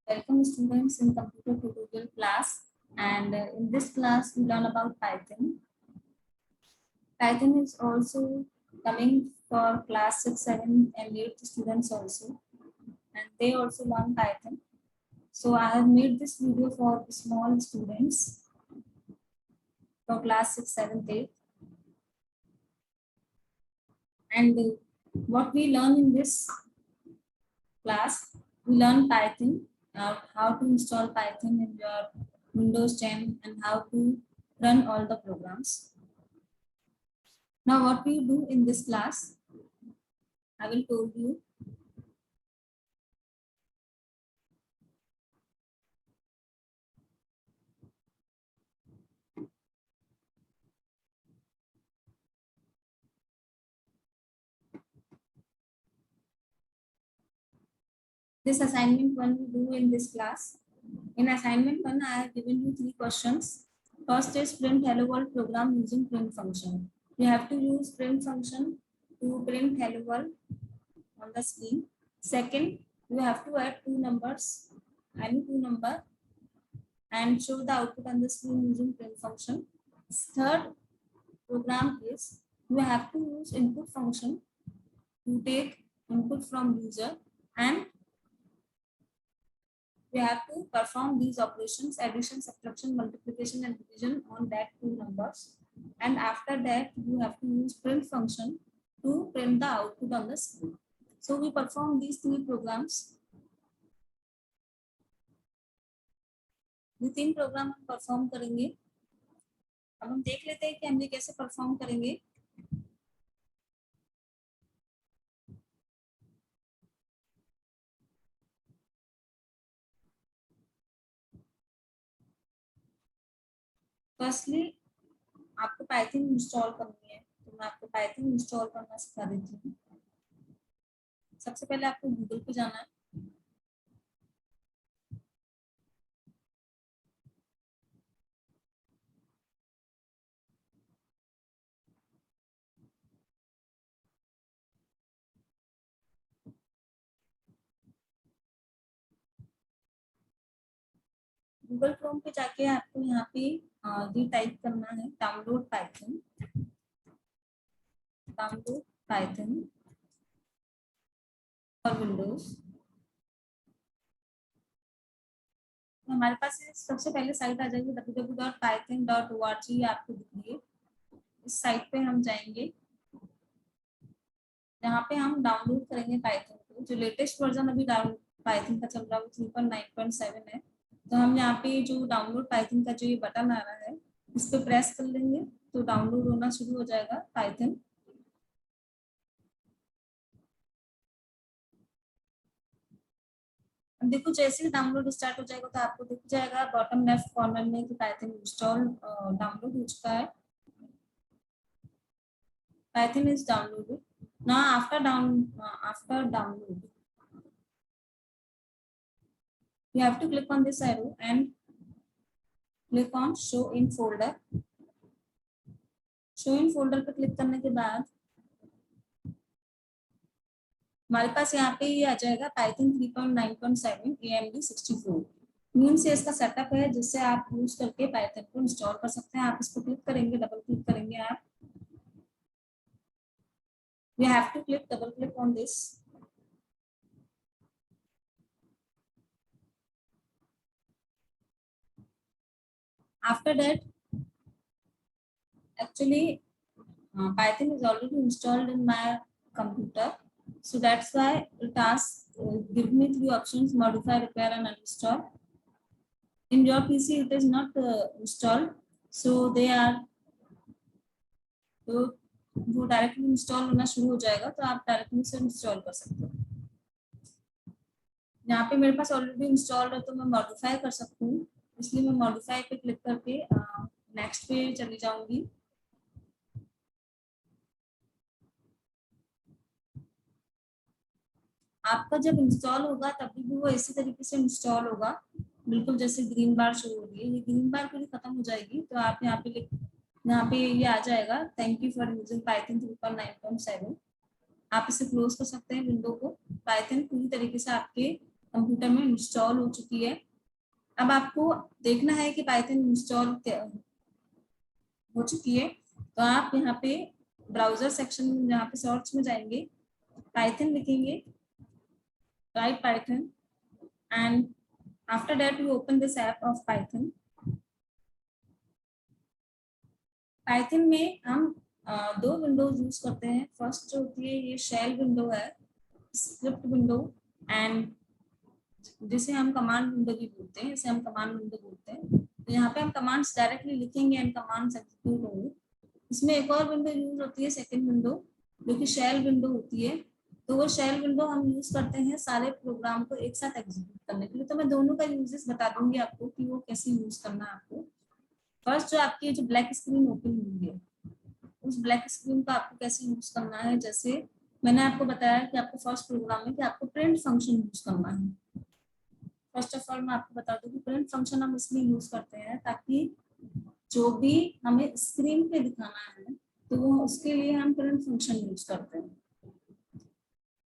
Welcome students in computer tutorial class, and in this class we learn about Python. Python is also coming for class 6, 7 and 8 students also, and they also learn Python. So I have made this video for small students for class 6, 7, 8. And what we learn in this class, we learn Python, how to install Python in your Windows 10 and how to run all the programs. Now what we do in this class, I will tell you. This assignment 1 we do in this class. In assignment 1, I have given you 3 questions. First is print hello world program using print function. You have to use print function to print hello world on the screen. Second, you have to add two numbers, any two number, and show the output on the screen using print function. Third program is you have to use input function to take input from user, and we have to perform these operations: addition, subtraction, multiplication and division on that two numbers. And after that you have to use print function to print the output on the screen. So we perform these three programs. ये तीन programme हम perform करेंगे. अब हम देख लेते हैं कि हम ये कैसे परफॉर्म करेंगे. फर्स्टली आपको पाइथन इंस्टॉल करनी है, तो मैं आपको पाइथन इंस्टॉल करना सिखा देती हूँ. सबसे पहले आपको गूगल पे जाना है. गूगल क्रोम पे जाके आपको यहाँ पे ये टाइप करना है, डाउनलोड पाइथन फॉर विंडोज. तो हमारे पास सबसे पहले साइट आ जाएगी www.python.org. आपको दिख रही है. इस साइट पे हम जाएंगे, जहाँ पे हम डाउनलोड करेंगे पाइथन को. जो लेटेस्ट वर्जन अभी पाइथन का चल रहा है वो 3.9.7 है. तो हम यहाँ पे जो डाउनलोड पाइथन का जो ये बटन आ रहा है, इस पे प्रेस कर लेंगे तो डाउनलोड होना शुरू हो जाएगा पाइथन. अब देखो जैसे ही डाउनलोड स्टार्ट हो जाएगा तो आपको दिख जाएगा बॉटम लेफ्ट कॉर्नर में कि पाइथन इंस्टॉल डाउनलोड हो चुका है. Python is downloaded. Now after download, you have to click on this arrow and click on show in folder. Show in folder पे क्लिक करने के बाद हमारे पास यहाँ पे ये आ जाएगा Python 3.9.7 AMD 64. मीन्स इसका सेटअप है जिससे आप यूज करके Python को इंस्टॉल कर सकते हैं. आप इसको क्लिक करेंगे, डबल क्लिक करेंगे आप. You have to double click on this. After that, actually Python is already installed in my computer, so that's why it asks give me three options: modify, repair and uninstall. In your PC it is not installed, so they are तो वो directly install होना शुरू हो जाएगा, तो आप directly से install कर सकते हो. यहाँ पे मेरे पास ऑलरेडी इंस्टॉल है तो मैं मॉडिफाई कर सकती हूँ, इसलिए मैं मॉडिफाई पे क्लिक करके नेक्स्ट पे चली जाऊंगी. आपका जब इंस्टॉल होगा तभी भी वो इसी तरीके से इंस्टॉल होगा, बिल्कुल जैसे ग्रीन बार शो हो रही है. ये ग्रीन बार पूरी खत्म हो जाएगी तो आप यहाँ पे ये आ जाएगा thank you for using Python 3.9.7. आप इसे क्लोज कर सकते हैं विंडो को. पाइथन पूरी तरीके से आपके कंप्यूटर में इंस्टॉल हो चुकी है। अब आपको देखना है कि पाइथन इंस्टॉल हो चुकी है, तो आप यहाँ पे ब्राउजर सेक्शन में यहाँ पे सर्च में जाएंगे, पाइथन लिखेंगे, right Python, and after that you open this app of Python. Python में हम दो विंडोज यूज करते हैं। फर्स्ट जो होती है ये शेल विंडो है, स्क्रिप्ट विंडो, एंड जिसे हम कमांड विंडो भी बोलते हैं, इसे हम कमांड विंडो बोलते हैं। तो यहाँ पे हम कमांड्स डायरेक्टली लिखेंगे एंड कमांड्स एग्जीक्यूट होंगे। इसमें एक और विंडो यूज होती है, सेकंड विंडो, जो कि शेल विंडो होती है। तो वो शेल विंडो हम यूज करते हैं सारे प्रोग्राम को एक साथ एग्जीक्यूट करने के लिए। तो मैं दोनों का यूजेस बता दूंगी आपको कि वो कैसे यूज करना है आपको। फर्स्ट जो आपकी जो ब्लैक स्क्रीन ओपन हुई है, उस ब्लैक स्क्रीन को आपको कैसे यूज करना है। जैसे मैंने आपको बताया कि आपको फर्स्ट प्रोग्राम में कि आपको प्रिंट फंक्शन यूज करना है। फर्स्ट ऑफ ऑल मैं आपको बता दूं कि प्रिंट फंक्शन हम इसलिए यूज करते हैं ताकि जो भी हमें स्क्रीन पे दिखाना है तो वो उसके लिए हम प्रिंट फंक्शन यूज करते हैं।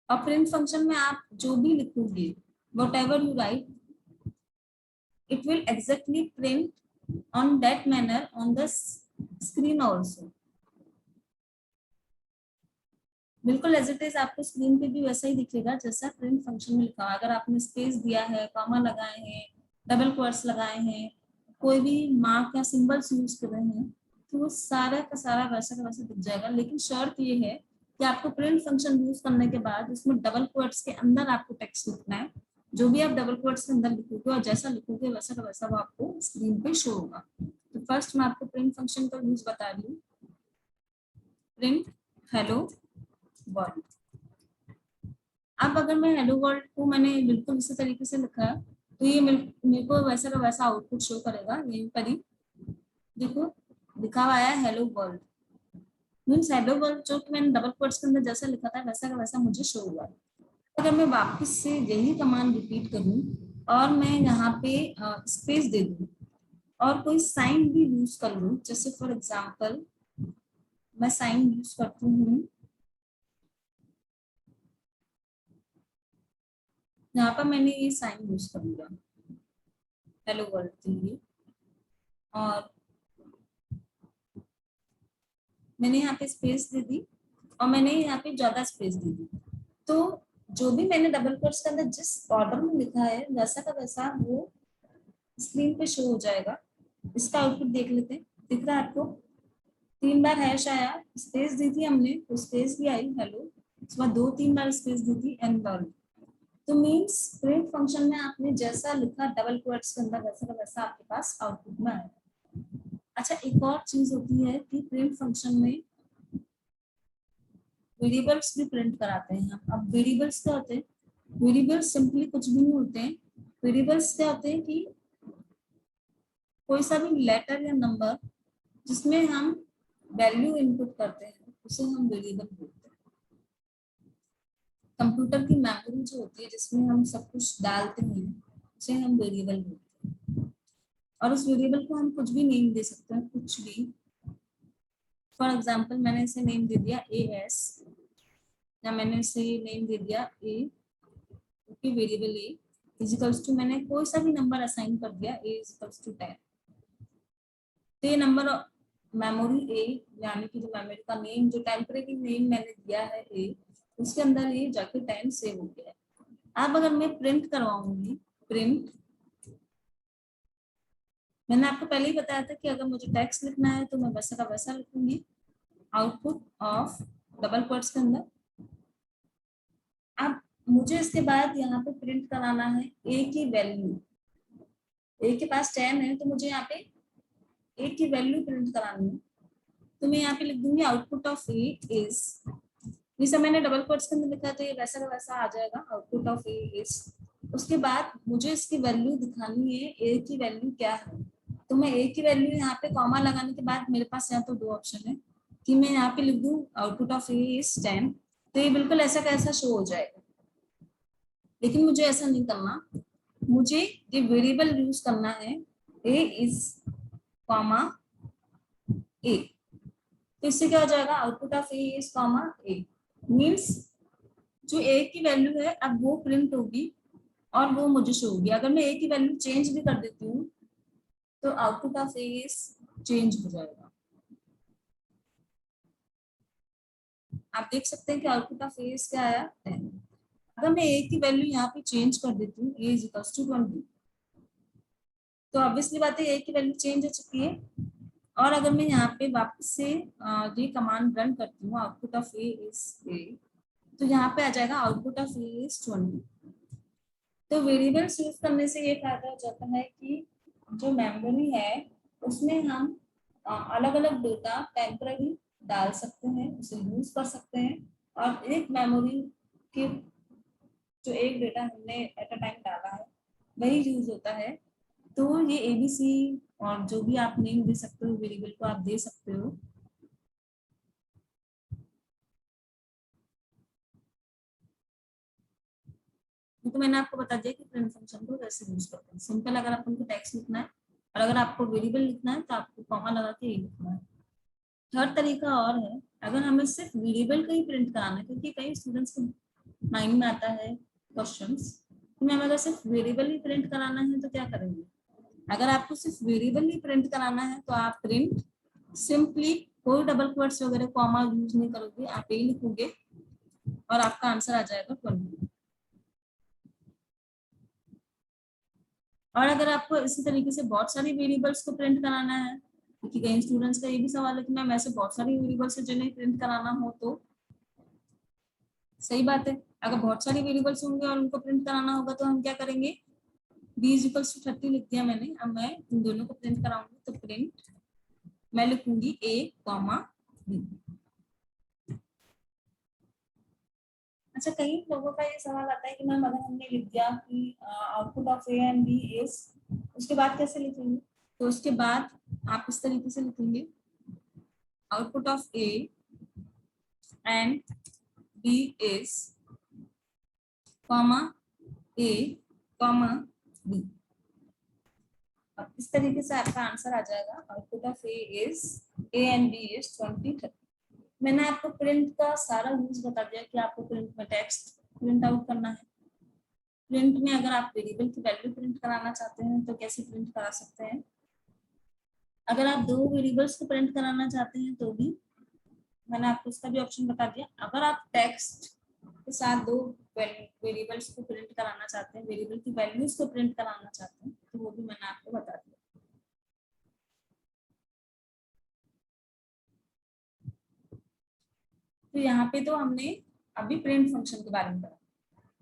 और प्रिंट फंक्शन में आप जो भी लिखोगे, whatever you write, it will exactly print on that manner on the screen also। बिल्कुल एज इट इज आपको स्क्रीन पे भी वैसा ही दिखेगा जैसा प्रिंट फंक्शन में लिखा। अगर आपने स्पेस दिया है, कॉमा लगाए हैं, डबल क्वोट्स लगाए हैं, कोई भी मार्क या सिंबल्स यूज कर रहे हैं, तो वो सारा का सारा वैसा का वैसा दिख जाएगा। लेकिन शर्त ये है कि आपको प्रिंट फंक्शन यूज करने के बाद उसमें डबल क्वोट्स के अंदर आपको टेक्स्ट लिखना है। जो भी आप डबल क्वोट्स के अंदर लिखोगे और जैसा लिखोगे वैसा का वैसा वो आपको स्क्रीन पे शो होगा। तो फर्स्ट मैं आपको प्रिंट फंक्शन का यूज बता रही हूँ। Print hello world. अब अगर मैं हेलो वर्ल्ड को मैंने बिल्कुल इसी तरीके से लिखा है तो ये मेरे को वैसा का वैसा आउटपुट शो करेगा। यहीं पर ही देखो लिखा हुआ है hello world, means hello world जो कि मैंने डबल कोट्स के अंदर जैसा लिखा था वैसा का वैसा मुझे शो हुआ। अगर मैं वापस से यही कमांड रिपीट करूं और मैं यहाँ पे स्पेस दे दूं और कोई साइन भी यूज कर लूं, जैसे फॉर एग्जाम्पल मैं साइन यूज करती हूँ, यहाँ पर मैंने ये साइन यूज कर लिया हेलो वर्ल्ड के लिए, और मैंने यहाँ पे स्पेस दे दी और मैंने यहाँ पे ज्यादा स्पेस दे दी। तो जो भी मैंने डबल कोट्स के अंदर जिस ऑर्डर में लिखा है वैसा का वैसा वो स्क्रीन पे शो हो जाएगा। इसका आउटपुट देख लेते हैं, दिख रहा है आपको? 3 बार हैश आया, स्पेस दी थी हमने तो स्पेस भी आई हेलो, उसके बाद 2-3 बार स्पेस दी थी एंड वर्ल्ड। तो मीन्स प्रिंट फंक्शन में आपने जैसा लिखा डबल कोट्स के अंदर वैसा का वैसा आपके पास आउटपुट में आएगा। अच्छा एक और चीज होती है कि प्रिंट फंक्शन में वेरिएबल्स भी प्रिंट कराते हैं हम। अब वेरिएबल्स क्या होते हैं? वेरिएबल्स सिंपली कुछ भी नहीं होते हैं। वेरिएबल्स क्या होते हैं कि कोई सा भी लेटर या नंबर जिसमें हम वैल्यू इनपुट करते हैं उसे हम वेरिएबल बोलते हैं। कंप्यूटर की मेमोरी जो होती है जिसमें हम सब कुछ डालते हैं उसे हम वेरिएबल बोलते हैं। और उस वेरिएबल को हम कुछ भी नेम दे सकते हैं, कुछ भी। फॉर एग्जाम्पल मैंने इसे नेम दे दिया AS, या मैंने इसे नेम दे दिया A, okay, variable A equals to मैंने कोई सा भी नंबर असाइन कर दिया A इजिकल्स टू 10। तो ये नंबर मेमोरी A यानी कि जो मेमोरी का नेम जो टेम्परेरी नेम मैंने दिया है A, उसके अंदर ये जाके 10 सेव हो गया है। अब अगर मैं प्रिंट करवाऊंगी, प्रिंट, मैंने आपको पहले ही बताया था कि अगर मुझे टेक्स्ट लिखना है तो मैं वैसा का वैसा लिखूंगी, आउटपुट ऑफ डबल कोट्स के अंदर। अब मुझे इसके बाद यहाँ पे प्रिंट कराना है A की वैल्यू। A के पास 10 है तो मुझे यहाँ पे A की वैल्यू प्रिंट करानी है। तो मैं यहाँ पे लिख दूंगी आउटपुट ऑफ A इज, जैसे मैंने डबल कोट्स के अंदर लिखा तो ये वैसा का वैसा आ जाएगा, आउटपुट ऑफ A इज। उसके बाद मुझे इसकी वैल्यू दिखानी है A की वैल्यू क्या है। तो मैं A की वैल्यू यहाँ पे कॉमा लगाने के बाद मेरे पास यहाँ तो 2 ऑप्शन है कि मैं यहाँ पे लिख दूं आउटपुट ऑफ A इज 10, तो ये बिल्कुल ऐसा कैसा शो हो जाएगा। लेकिन मुझे ऐसा नहीं करना, मुझे ये वेरिएबल यूज करना है A इज कॉमा A। तो इससे क्या हो जाएगा, output of A is comma A, means जो A की वैल्यू है अब वो प्रिंट होगी और वो मुझे शो होगी। अगर मैं ए की वैल्यू चेंज भी कर देती हूँ तो आउटपुट ऑफ ए चेंज हो जाएगा। आप देख सकते हैं कि आउटपुट ऑफ ए क्या आया 10। अगर मैं ए की वैल्यू यहाँ पे चेंज कर देती हूँ, ए इज इक्वल्स टू 20, तो ऑब्वियसली बात है ए की वैल्यू चेंज हो चुकी है। और अगर मैं यहाँ पे वापस से ये कमांड रन करती हूँ, आउटपुट ऑफ ए इज ए, तो यहाँ पे आ जाएगा आउटपुट ऑफ ए इज 20। तो वेरिएबल्स यूज करने से ये फायदा हो जाता है कि जो मेमोरी है उसमें हम अलग अलग डेटा टेम्पररी डाल सकते हैं, उसे यूज कर सकते हैं। और एक मेमोरी के जो एक डेटा हमने एट अ टाइम डाला है वही यूज होता है। तो ये एबीसी और जो भी आप नेम दे सकते हो वेरिएबल को आप दे सकते हो। तो मैंने आपको बता दिया कि प्रिंट फंक्शन को कैसे यूज करते हैं। सिंपल, अगर आपको टेक्स्ट लिखना है और अगर आपको वेरिएबल लिखना है तो आपको कॉमा लगा के ये लिखना है। थर्ड तरीका और है, अगर हमें सिर्फ वेरिएबल का ही प्रिंट कराना है, क्योंकि कई स्टूडेंट्स के माइंड में आता है क्वेश्चंस कि मैम अगर सिर्फ वेरिएबल ही प्रिंट कराना है तो क्या करेंगे। अगर आपको सिर्फ वेरिएबल ही प्रिंट कराना है तो आप प्रिंट सिंपली कोई डबल क्वोट्स वगैरह कॉमा यूज नहीं करोगे, आप यही लिखोगे और आपका आंसर आ जाएगा 20। और अगर आपको इसी तरीके से बहुत सारी वेरिएबल्स को प्रिंट कराना है, क्योंकि कई स्टूडेंट्स का ये भी सवाल है कि मैम ऐसे बहुत सारी वेरिएबल्स है जिन्हें प्रिंट कराना हो, तो सही बात है, अगर बहुत सारी वेरिएबल्स होंगे और उनको प्रिंट कराना होगा तो हम क्या करेंगे, b इज इक्वल्स टू 30 लिख दिया मैंने। अब मैं इन दोनों को प्रिंट कराऊंगी तो प्रिंट मैं लिखूंगी a कॉमा b। अच्छा, कई लोगों का ये सवाल आता है कि मैम अगर हमने लिख दिया कि output of A and B is, उसके बाद कैसे लिखेंगे। तो उसके बाद आप इस तरीके से लिखेंगे, output of A and B is comma A comma B. अब इस तरीके से आपका आंसर आ जाएगा, output of A is A and B is 20 30। मैंने आपको प्रिंट का सारा यूज बता दिया कि आपको प्रिंट में टेक्स्ट प्रिंट आउट करना है। प्रिंट में अगर आप वेरिएबल की वैल्यू प्रिंट कराना चाहते हैं तो कैसे प्रिंट करा सकते हैं। अगर आप दो वेरिएबल्स को प्रिंट कराना चाहते हैं तो भी मैंने आपको उसका भी ऑप्शन बता दिया। अगर आप टेक्स्ट के साथ दो वेरिएबल्स को प्रिंट कराना चाहते हैं, वेरिएबल की वैल्यूज को प्रिंट कराना चाहते हैं, तो वो भी मैंने आपको बता दिया। तो यहाँ पे तो हमने अभी प्रिंट फंक्शन के बारे में पढ़ा।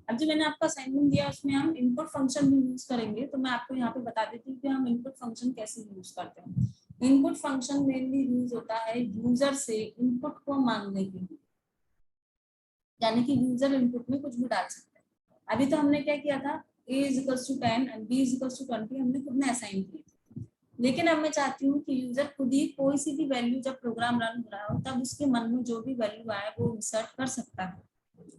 अब जो मैंने आपको असाइनमेंट दिया उसमें हम इनपुट फंक्शन भी यूज करेंगे, तो मैं आपको यहाँ पे बता देती हूँ कि हम इनपुट फंक्शन कैसे यूज करते हैं। इनपुट फंक्शन मेनली यूज होता है यूजर से इनपुट को मांगने के लिए, यानी कि यूजर इनपुट में कुछ भी डाल सकता है। अभी तो हमने क्या किया था, a is equals to 10 and b is equals to 20 हमने खुद ने असाइन किए थे। लेकिन अब मैं चाहती हूँ कि यूजर खुद ही कोई सी भी वैल्यू जब प्रोग्राम रन हो रहा हो तब उसके मन में जो भी वैल्यू आए वो इंसर्ट कर सकता है,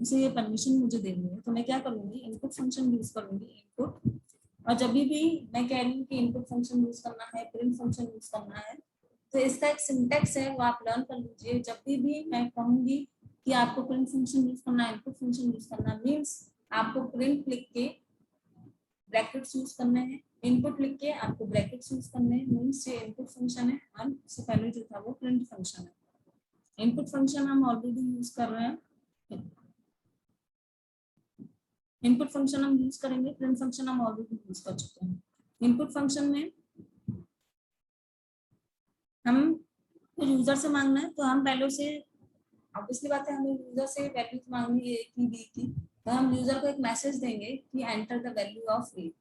उसे ये परमिशन मुझे देनी है। तो मैं क्या करूंगी, इनपुट फंक्शन यूज करूंगी, इनपुट। और जब भी मैं कह रही हूँ कि इनपुट फंक्शन यूज करना है, प्रिंट फंक्शन यूज करना है, तो इसका एक सिंटेक्स है वो आप लर्न कर लीजिए। जब भी मैं कहूंगी कि आपको प्रिंट फंक्शन यूज करना है, इनपुट फंक्शन यूज करना मीन्स आपको प्रिंट लिख के ब्रैकेट्स यूज करने हैं, इनपुट लिख के आपको ब्रैकेट्स यूज करने हैं, मीन्स ये इनपुट फंक्शन है और इससे पहले जो था वो प्रिंट फंक्शन है। इनपुट फंक्शन हम ऑलरेडी यूज कर रहे हैं, इनपुट फंक्शन हम यूज करेंगे, प्रिंट फंक्शन हम ऑलरेडी यूज कर चुके हैं। इनपुट फंक्शन में हम यूजर से मांगना है तो हम पहले से, ऑब्वियसली बात है, हमें यूजर से वैल्यूज मांगनी है ए की बी की, तो हम यूजर को एक मैसेज देंगे कि एंटर द वैल्यू ऑफ ए।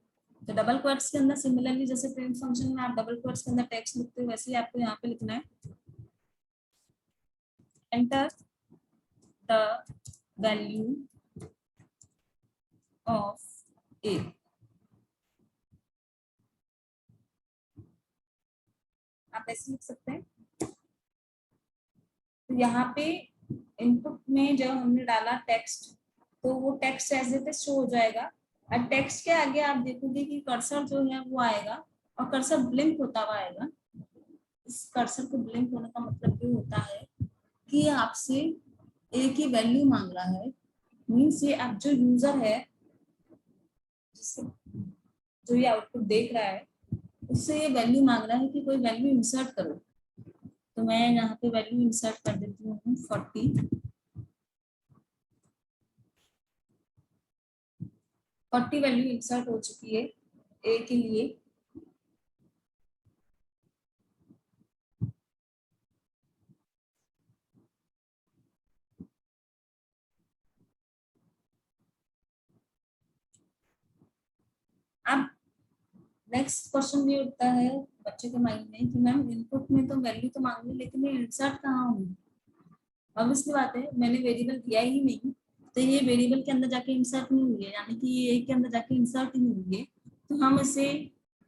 तो डबल क्वोट्स के अंदर सिमिलरली जैसे प्रिंट फंक्शन में आप डबल क्वोट्स के अंदर टेक्स्ट लिखते हो, वैसे ही आपको यहाँ पे लिखना है एंटर द वैल्यू ऑफ ए। आप ऐसे लिख सकते हैं। तो यहाँ पे इनपुट में जब हमने डाला टेक्स्ट तो वो text as it is show हो जाएगा, और टेक्स्ट के आगे आप देखोगे कि कर्सर जो है वो आएगा और कर्सर ब्लिंक होता हुआ आएगा। इस कर्सर को ब्लिंक होने का मतलब ये होता है कि आपसे ए की वैल्यू मांग रहा है, मीन्स ये आप जो यूजर है जिससे जो ये आउटपुट देख रहा है उससे ये वैल्यू मांग रहा है कि कोई वैल्यू इंसर्ट करो। तो मैं यहाँ पे वैल्यू इंसर्ट कर देती हूँ 40 वैल्यू इंसर्ट हो चुकी है ए के लिए। अब नेक्स्ट क्वेश्चन ये उठता है बच्चे के माइंड में कि मैम इनपुट में तो वैल्यू तो मांग रही लेकिन ये इंसर्ट कहाँ हूँ। ऑब्वियसली बात है मैंने वेरिएबल दिया ही नहीं तो ये वेरिएबल के अंदर जाके इंसर्ट नहीं हुई है, यानी कि ये ए के अंदर जाके इंसर्ट ही नहीं हुई है। तो हम इसे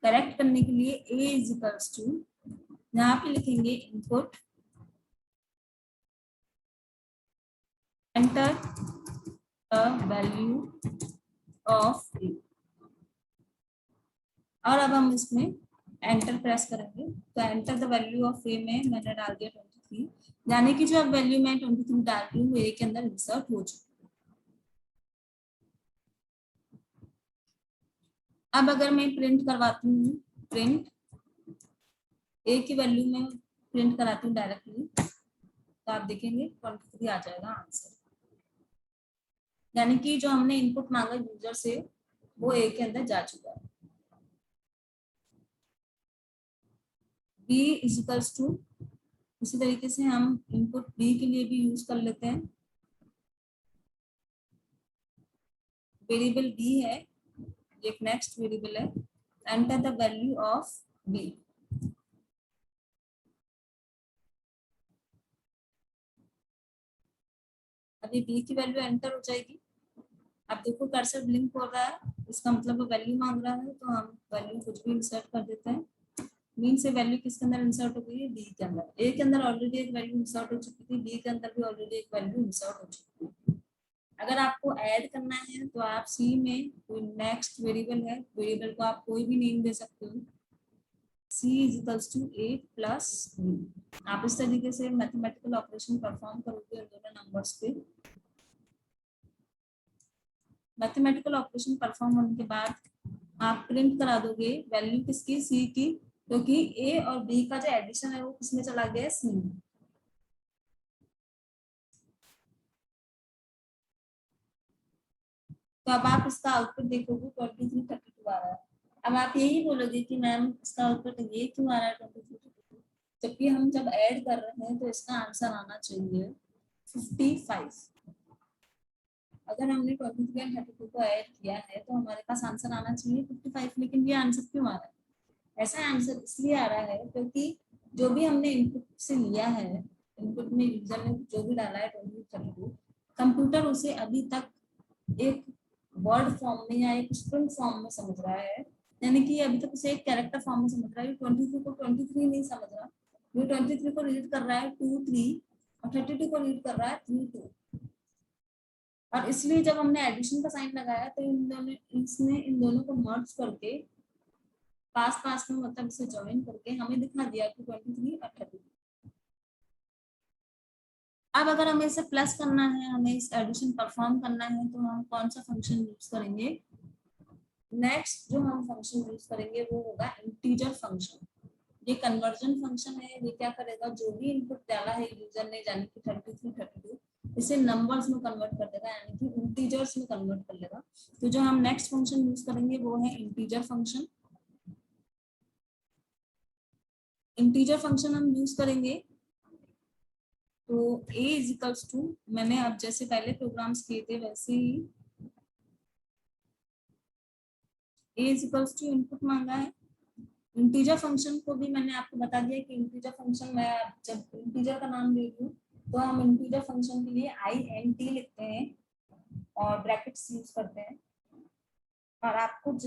करेक्ट करने के लिए ए इज इक्वल्स टू यहाँ पे लिखेंगे input enter the value of a. और अब हम इसमें एंटर प्रेस करेंगे तो enter the value of a में मैंने डाल दिया 23, यानी कि जो अब वैल्यू मैं 23 डाल रही हूँ ए के अंदर इंसर्ट हो चुकी है। अब अगर मैं प्रिंट करवाती हूँ, प्रिंट ए की वैल्यू में प्रिंट कराती हूँ डायरेक्टली, तो आप देखेंगे 23 आ जाएगा आंसर, यानी कि जो हमने इनपुट मांगा यूजर से वो ए के अंदर जा चुका है। बी इज इक्वल्स टू इसी तरीके से हम इनपुट बी के लिए भी यूज कर लेते हैं। वेरिएबल बी है, एक नेक्स्ट वेरिएबल है, enter the value of B. अभी बी की वैल्यू एंटर हो जाएगी। अब देखो कर्सर ब्लिंक हो रहा है, इसका मतलब वो वैल्यू मांग रहा है, तो हम वैल्यू कुछ भी इंसर्ट कर देते हैं। मीन से वैल्यू किसके अंदर इंसर्ट हो गई है, बी के अंदर। ए के अंदर ऑलरेडी एक वैल्यू इंसर्ट हो चुकी थी, बी के अंदर भी ऑलरेडी एक वैल्यू इंसर्ट हो चुकी है। अगर आपको ऐड करना है तो आप सी में कोई नेक्स्ट वेरिएबल है, वेरिएबल को आप कोई भी नेम दे सकते हो, c is equals to 8 plus b। आप इस तरीके से मैथमेटिकल ऑपरेशन परफॉर्म करोगे दोनों नंबर्स पे। मैथमेटिकल ऑपरेशन परफॉर्म होने के बाद आप प्रिंट करा दोगे वैल्यू किसकी, सी की, क्योंकि ए और बी का जो एडिशन है वो किसमें चला गया, सी में। तो अब आप इसका आउटपुट देखोगे 23 32 आ रहा है। अब आप यही बोलोगे कि मैम इसका आउटपुट ये क्यों आ रहा है 23 32, जबकि हम जब ऐड कर रहे हैं तो इसका आंसर आना चाहिए 55। अगर हमने 23 और 32 को ऐड किया है तो हमारे पास आंसर आना चाहिए 55, लेकिन ये आंसर क्यों आ रहा है? ऐसा आंसर इसलिए आ रहा है क्योंकि जो भी हमने इनपुट से लिया है, इनपुट में यूजर ने जो भी डाला है 23 32, कंप्यूटर उसे अभी तक एक वर्ड फॉर्म में या एक स्ट्रिंग फॉर्म में समझ रहा है, यानी कि अभी तक उसे एक कैरेक्टर फॉर्म में समझ रहा है। 23 को 23 नहीं समझ रहा, ये 23 को रीड कर रहा है 2 3 और 32 को रीड कर रहा है 3 2। और इसलिए जब हमने एडिशन का साइन लगाया तो इसने इन दोनों को मर्ज करके पास पास में मतलब इसे ज्वाइन करके हमें दिखा दिया कि 23 और 32। अब अगर हमें इसे प्लस करना है, हमें इस एडिशन परफॉर्म करना है, तो हम कौन सा फंक्शन यूज करेंगे? नेक्स्ट जो हम फंक्शन यूज करेंगे वो होगा इंटीजर फंक्शन। ये कन्वर्जन फंक्शन है, ये क्या करेगा, जो भी इनपुट डाला है यूजर ने, यानी कि 33 32, इसे नंबर्स में कन्वर्ट कर देगा, यानी कि इंटीजर्स में कन्वर्ट कर लेगा। तो जो हम नेक्स्ट फंक्शन यूज करेंगे वो है इंटीजर फंक्शन। इंटीजर फंक्शन हम यूज करेंगे तो a इज इक्वल्स टू, मैंने अब जैसे पहले प्रोग्राम्स किए थे वैसे ही a is equals to input मांगा है। इंटीजर फंक्शन को भी मैंने आपको बता दिया कि इंटीजर फंक्शन मैं जब इंटीजर का नाम ले लूँ तो हम इंटीजर फंक्शन के लिए int लिखते हैं और ब्रैकेट्स यूज करते हैं। और आपको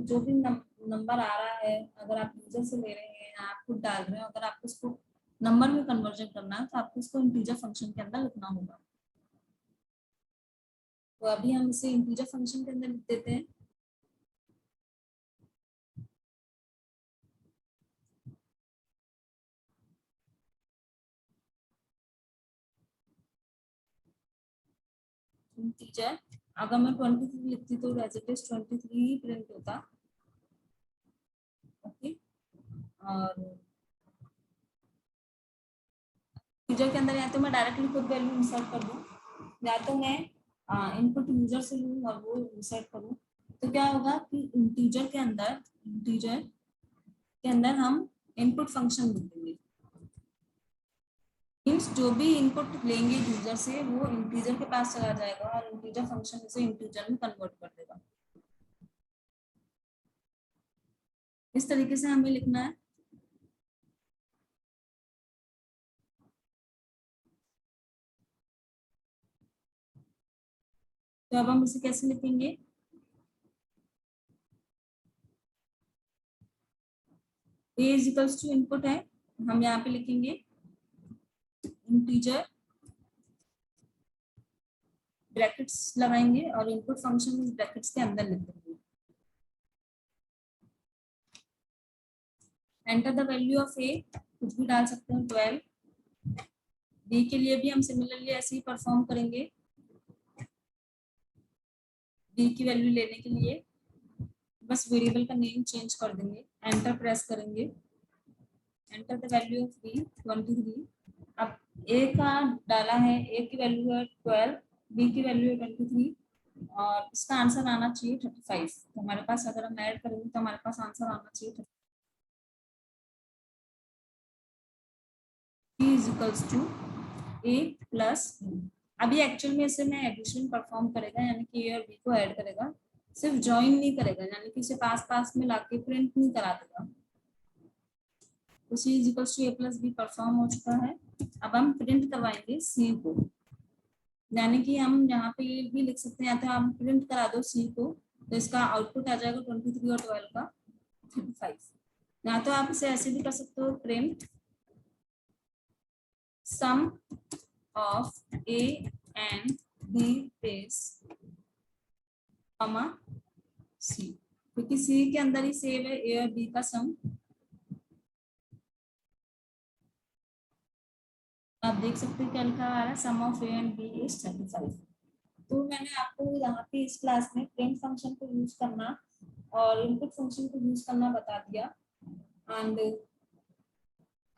जो भी नंबर आ रहा है, अगर आप यूजर से ले रहे हैं, आप खुद डाल रहे हो, अगर आपको उसको नंबर में कन्वर्जन करना है तो आपको उसको इंटीजर फंक्शन के अंदर लिखना होगा। तो अभी हम इसे इंटीजर फंक्शन के अंदर लिख देते हैं। इंटीजर अगर मैं 23 लिखती तो एज इट इज 23 ही प्रिंट होता। ओके, और यूजर के अंदर या तो मैं डायरेक्टली खुद वैल्यू इंसर्ट कर दूं, या तो मैं इनपुट यूजर से लूँ और वो इंसर्ट करूँ। तो क्या होगा कि इंटीजर के अंदर हम इनपुट फंक्शन देंगे। मीन्स जो भी इनपुट लेंगे यूजर से वो इंटीजर के पास चला जाएगा और इंटीजर फंक्शन इसे इंटीजर में कन्वर्ट कर देगा। इस तरीके से हमें लिखना है। तो अब हम इसे कैसे लिखेंगे? a is equals to input है, हम यहाँ पे लिखेंगे इंटीजर, ब्रैकेट्स लगाएंगे और इनपुट फंक्शन इस ब्रैकेट्स के अंदर लिख देंगे। Enter the value of a, कुछ भी डाल सकते हैं 12। b के लिए भी हम सिमिलरली ऐसे ही परफॉर्म करेंगे। b की वैल्यू लेने के लिए बस वेरिएबल का नेम चेंज कर देंगे, एंटर प्रेस करेंगे। Enter the value of b 23। अब a का डाला है, a की वैल्यू है 12, b की वैल्यू है 23 और इसका आंसर आना चाहिए 35। तो हमारे पास अगर हम ऐड करेंगे तो हमारे पास आंसर आना चाहिए 35 is equals to a plus b। अभी एक्चुअल में इसे मैं एडिशन परफॉर्म करेगा, यानी कि a और b को ऐड करेगा, सिर्फ ज्वाइन नहीं करेगा, यानी कि इसे पास पास में लाके प्रिंट नहीं करा देगा। तो c is equals to a plus b perform हो चुका है। अब हम प्रिंट करवाएंगे c को, यानी कि हम यहाँ पे ये भी लिख सकते हैं, या तो हम प्रिंट करा दो c को, तो इसका आउटपुट आ जाएगा 23 और 12 का 35। या तो आप इसे ऐसे भी कर सकते हो, print sum of a and b is comma c, क्योंकि c के अंदर ही सेव है a और b का सम। आप देख सकते हैं क्या लिखा आ रहा है, sum of a and b is 35। तो मैंने आपको यहाँ पे इस क्लास में प्रिंट फंक्शन को यूज करना और इनपुट फंक्शन को यूज करना बता दिया। एंड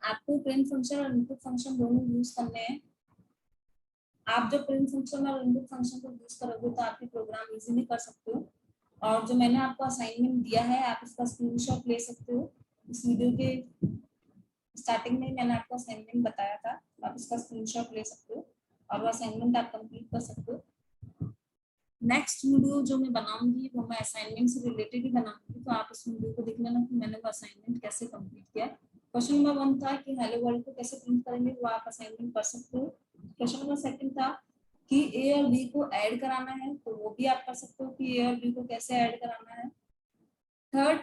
आपको प्रिंट फंक्शन और इनपुट फंक्शन दोनों यूज करने हैं। आप जब प्रिंट फंक्शन और इनपुट फंक्शन को यूज करोगे तो आपके प्रोग्राम इजीली कर सकते हो। और जो मैंने आपको असाइनमेंट दिया है आप इसका स्क्रीनशॉट ले सकते हो। इस वीडियो के स्टार्टिंग में मैंने आपको असाइनमेंट बताया था, आप इसका स्क्रीनशॉट ले सकते हो और वो असाइनमेंट आप कंप्लीट कर सकते हो। नेक्स्ट वीडियो जो मैं बनाऊंगी वो मैं असाइनमेंट से रिलेटेड ही बनाऊंगी, तो आप इस वीडियो को देख लेना कि मैंने वो असाइनमेंट कैसे कंप्लीट किया। क्वेश्चन नंबर 1 था कि हेलो वर्ल्ड को कैसे प्रिंट करेंगे, वो आप असाइनमेंट कर सकते हो। क्वेश्चन नंबर 2 था कि ए और बी को ऐड कराना है, तो वो भी आप कर सकते हो कि ए और बी को कैसे ऐड कराना है। थर्ड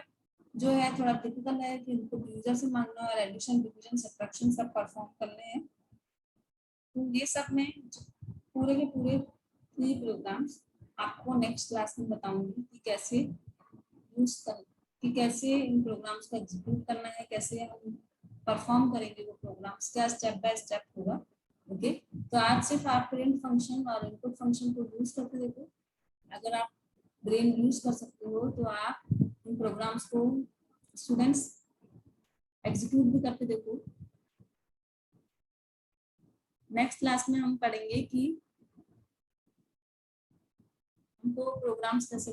जो है थोड़ा टिपिकल है कि इनको यूजर से मांगना और एडिशन, डिवीजन, सब्ट्रैक्शन सब परफॉर्म करने हैं। तो ये सब में पूरे के पूरे 3 प्रोग्राम्स आपको नेक्स्ट क्लास में बताऊंगी कि कैसे यूज कर, कि कैसे इन प्रोग्राम्स को एग्जीक्यूट करना है, कैसे हम परफॉर्म करेंगे वो प्रोग्राम्स, क्या स्टेप बाय स्टेप होगा। ओके, तो आज सिर्फ आप प्रिंट फंक्शन और इनपुट फंक्शन को यूज करके देखो। अगर आप ब्रेन यूज कर सकते हो तो आप इन प्रोग्राम्स को स्टूडेंट्स एग्जीक्यूट भी करके देखो। नेक्स्ट क्लास में हम पढ़ेंगे कि हमको प्रोग्राम्स कैसे